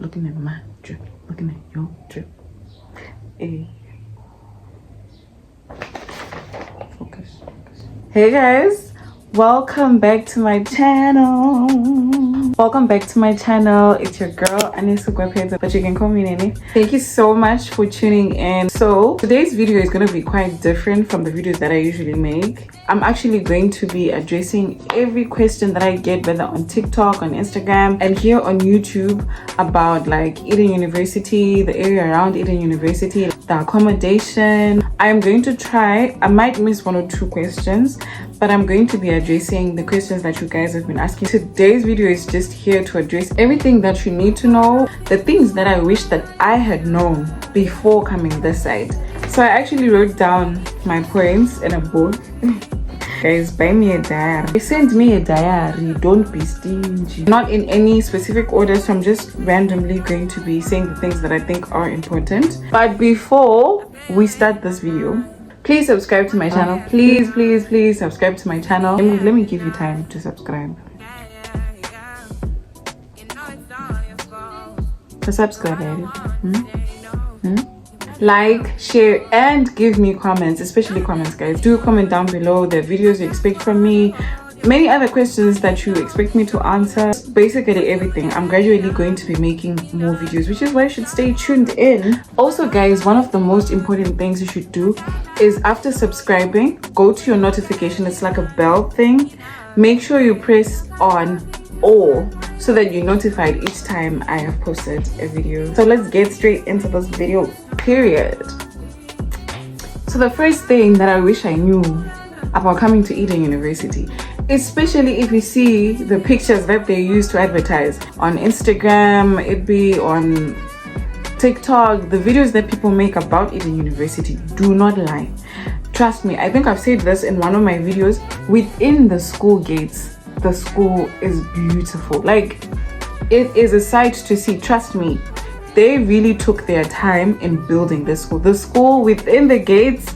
looking at my drip, looking at your drip. Hey. Focus. Hey guys, welcome back to my channel. It's your girl Anisugwapeta, but you can call me Nene. Thank you so much for tuning in. So today's video is going to be quite different from the videos that I usually make. I'm actually going to be addressing every question that I get, whether on TikTok, on Instagram, and here on YouTube, about like Eden University, the area around Eden University, the accommodation. I'm going to try, I might miss one or two questions, but I'm going to be addressing the questions that you guys have been asking. Today's video is just here to address everything that you need to know, the things that I wish that I had known before coming this side. So I actually wrote down my points in a book. Guys, buy me a diary. Send me a diary, don't be stingy. Not in any specific order, so I'm just randomly going to be saying the things that I think are important. But before we start this video, please subscribe to my channel. Please subscribe to my channel. Let me give you time to subscribe. Subscribe, like, share, and give me comments, especially comments, guys. Do comment down below the videos you expect from me, many other questions that you expect me to answer, basically everything. I'm gradually going to be making more videos, which is why you should stay tuned in. Also guys, one of the most important things you should do is, after subscribing, go to your notification. It's like a bell thing. Make sure you press on all so that you're notified each time I have posted a video. So let's get straight into this video, period. So the first thing that I wish I knew about coming to Eden University, especially if you see the pictures that they use to advertise on Instagram, it be on TikTok, the videos that people make about Eden University do not lie. Trust me, I think I've said this in one of my videos. Within the school gates, the school is beautiful. Like, it is a sight to see. Trust me, they really took their time in building this school. The school within the gates,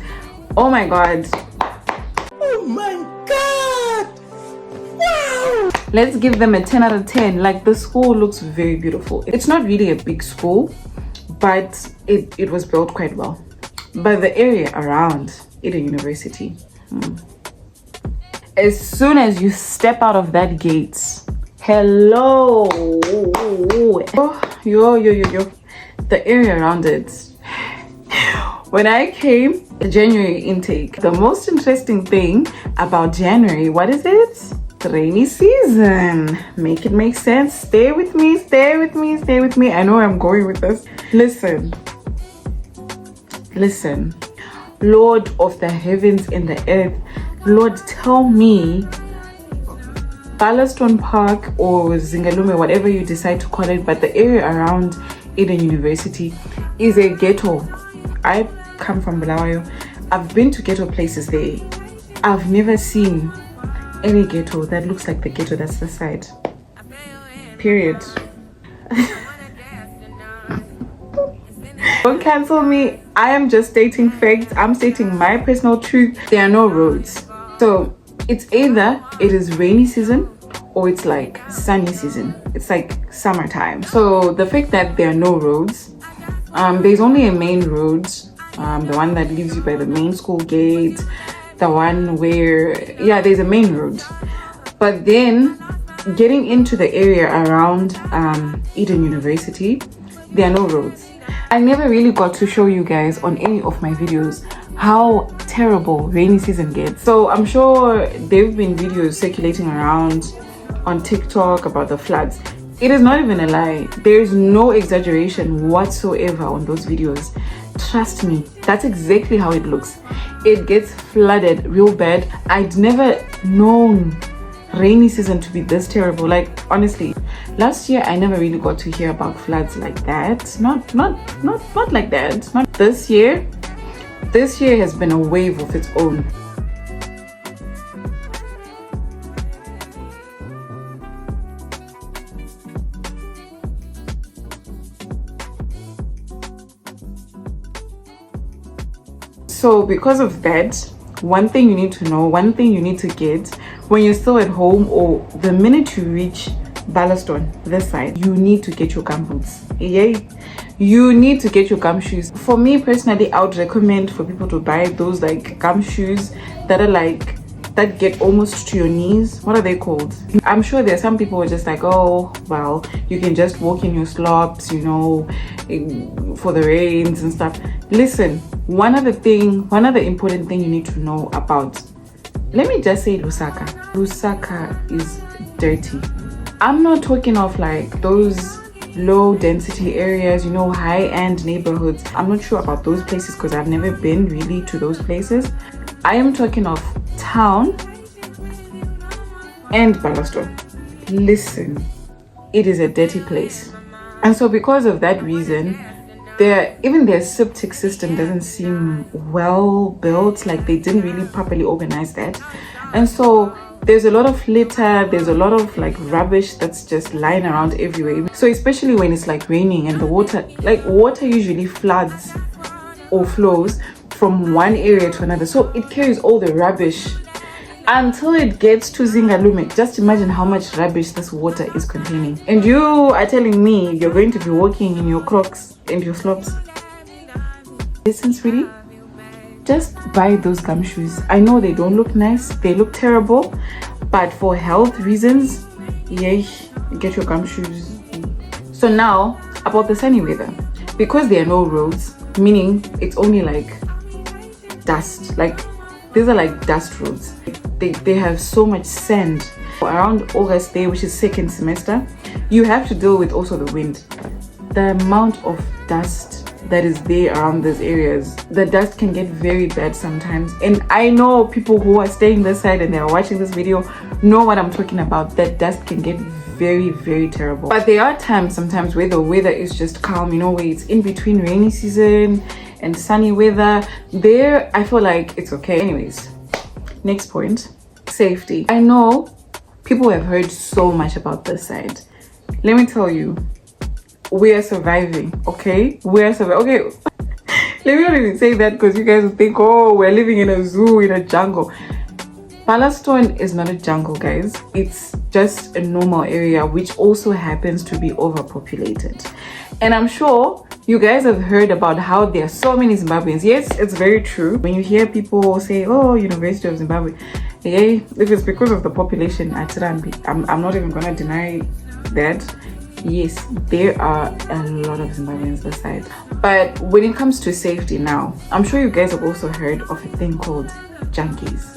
oh my god. Oh my god, wow. Let's give them a 10 out of 10. Like, the school looks very beautiful. It's not really a big school, but it was built quite well. But the area around Eden University, as soon as you step out of that gate, hello, yo, the area around it. When I came, the January intake, the most interesting thing about January, what is it? The rainy season. Make it make sense. Stay with me. I know I'm going with this. Listen, Lord of the heavens and the earth, Lord, tell me, Ballastone Park or Zingalume, whatever you decide to call it, but the area around Eden University is a ghetto. I come from Bulawayo. I've been to ghetto places there. I've never seen any ghetto that looks like the ghetto that's the side. Period. Don't cancel me. I am just stating facts. I'm stating my personal truth. There are no roads. So it's either it is rainy season or it's like sunny season. It's like summertime. So the fact that there are no roads, there's only a main road, the one that leaves you by the main school gate, the one where, yeah, there's a main road. But then getting into the area around Eden University, there are no roads. I never really got to show you guys on any of my videos how terrible rainy season gets. So I'm sure there've been videos circulating around on TikTok about the floods. It is not even a lie. There's no exaggeration whatsoever on those videos. Trust me, that's exactly how it looks. It gets flooded real bad. I'd never known rainy season to be this terrible. Like, honestly, last year I never really got to hear about floods like that. Not like that. Not this year. This year has been a wave of its own. So because of that, one thing you need to know, one thing you need to get when you're still at home, or the minute you reach Ballaston, this side, you need to get your gum boots. Yay! You need to get your gum shoes. For me personally, I would recommend for people to buy those like gum shoes that are like that get almost to your knees. What are they called? I'm sure there are some people who are just like, oh well, you can just walk in your slops, you know, for the rains and stuff. Listen, one other important thing you need to know about, let me just say Lusaka is dirty. I'm not talking of like those low density areas, you know, high-end neighborhoods. I'm not sure about those places because I've never been really to those places. I am talking of town and Ballaston. Listen, it is a dirty place. And so because of that reason, even their septic system doesn't seem well built, like they didn't really properly organize that. And so there's a lot of litter, there's a lot of like rubbish that's just lying around everywhere. So especially when it's like raining and the water usually floods or flows from one area to another, so it carries all the rubbish until it gets to Zingalume. Just imagine how much rubbish this water is containing, and you are telling me you're going to be walking in your Crocs and your slops. Listen, sweetie, just buy those gum shoes. I know they don't look nice, they look terrible, but for health reasons, yeah, get your gum shoes. So now about the sunny weather, because there are no roads, meaning it's only like dust, like these are like dust roads. They have so much sand. Around August day, which is second semester, you have to deal with also the wind. The amount of dust that is there around these areas, the dust can get very bad sometimes. And I know people who are staying this side and they are watching this video know what I'm talking about. That dust can get very, very terrible. But there are times sometimes where the weather is just calm, you know, where it's in between rainy season and sunny weather. There I feel like it's okay. Anyways, next point, safety. I know people have heard so much about this side. Let me tell you, we are surviving. Okay, we are surviving. Okay, let me not even say that because you guys will think, oh, we're living in a zoo, in a jungle. Ballaston is not a jungle, guys. It's just a normal area which also happens to be overpopulated. And I'm sure you guys have heard about how there are so many Zimbabweans. Yes, it's very true. When you hear people say, oh, University of Zimbabwe, yeah, if it's because of the population at Rambi, I'm not even gonna deny that. Yes, there are a lot of Zimbabweans this side. But when it comes to safety now, I'm sure you guys have also heard of a thing called junkies.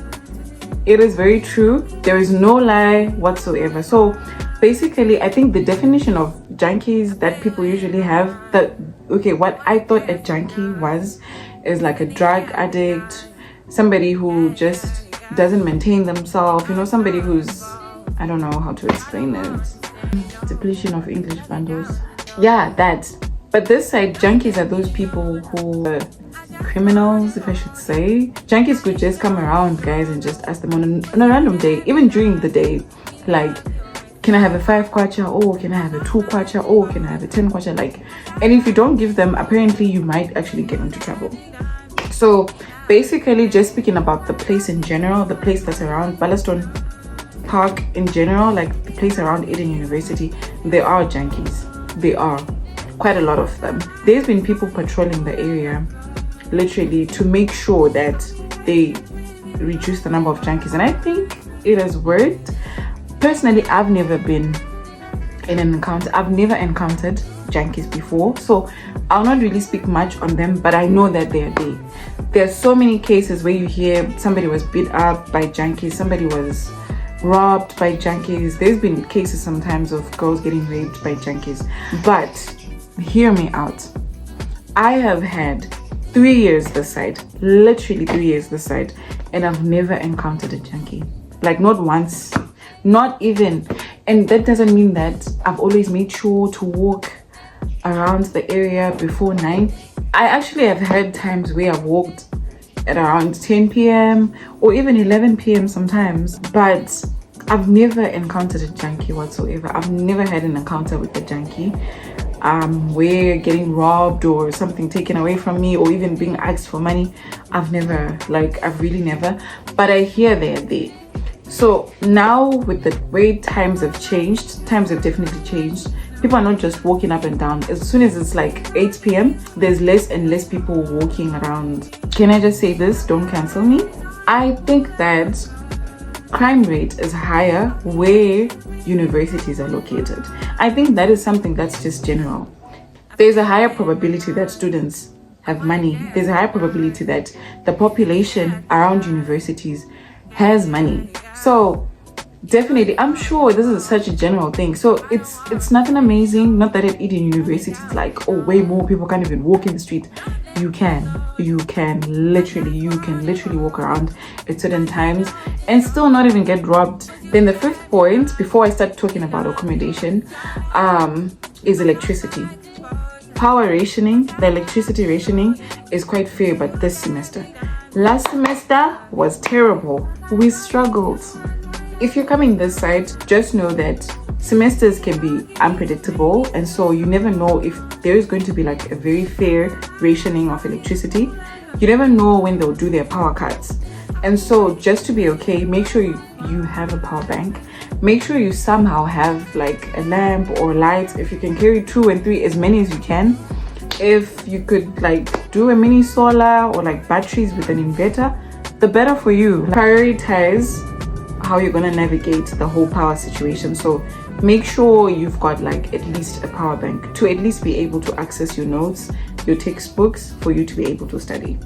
It is very true. There is no lie whatsoever. So basically, I think the definition of junkies that people usually have, what I thought a junkie is like a drug addict, somebody who just doesn't maintain themselves, you know, somebody who's, I don't know how to explain it. Depletion of English bundles. Yeah, that. But this side, junkies are those people who are criminals, if I should say. Junkies could just come around, guys, and just ask them on a random day, even during the day, like, can I have a 5 kwacha? Oh, can I have a 2 kwacha? Oh, can I have a 10 kwacha? Like, and if you don't give them, apparently you might actually get into trouble. So basically, just speaking about the place in general, the place that's around Ballaston Park in general, like the place around Eden University, there are junkies. There are quite a lot of them. There's been people patrolling the area literally to make sure that they reduce the number of junkies, and I think it has worked. Personally, I've never been in an encounter. I've never encountered junkies before, so I'll not really speak much on them, but I know that they are there. There are so many cases where you hear somebody was beat up by junkies, somebody was robbed by junkies. There's been cases sometimes of girls getting raped by junkies. But hear me out. I have had 3 years this side, literally 3 years this side, and I've never encountered a junkie. Like, not once, not even. And that doesn't mean that I've always made sure to walk around the area before 9. I actually have had times where I've walked at around 10 p.m. or even 11 p.m. sometimes, but I've never encountered a junkie whatsoever. I've never had an encounter with a junkie where getting robbed or something taken away from me or even being asked for money. I've really never, but I hear they're there. So now with the way times have changed, times have definitely changed. People are not just walking up and down. As soon as it's like 8 p.m, there's less and less people walking around. Can I just say this? Don't cancel me. I think that crime rate is higher where universities are located. I think that is something that's just general. There's a higher probability that students have money. There's a higher probability that the population around universities has money. So definitely, I'm sure this is such a general thing. So it's nothing amazing. Not that at Eden University it's like, oh, way more people can't even walk in the street. You can literally walk around at certain times and still not even get robbed. Then the fifth point, before I start talking about accommodation, is electricity. Power rationing, the electricity rationing is quite fair, but this semester. Last semester was terrible. We struggled. If you're coming this side, just know that semesters can be unpredictable, and so you never know if there is going to be like a very fair rationing of electricity. You never know when they'll do their power cuts. And so just to be okay, make sure you have a power bank. Make sure you somehow have like a lamp or lights. If you can carry 2 and 3, as many as you can. If you could like do a mini solar or like batteries with an inverter, the better for you. Prioritize how you're gonna navigate the whole power situation. So make sure you've got like at least a power bank to at least be able to access your notes, your textbooks, for you to be able to study.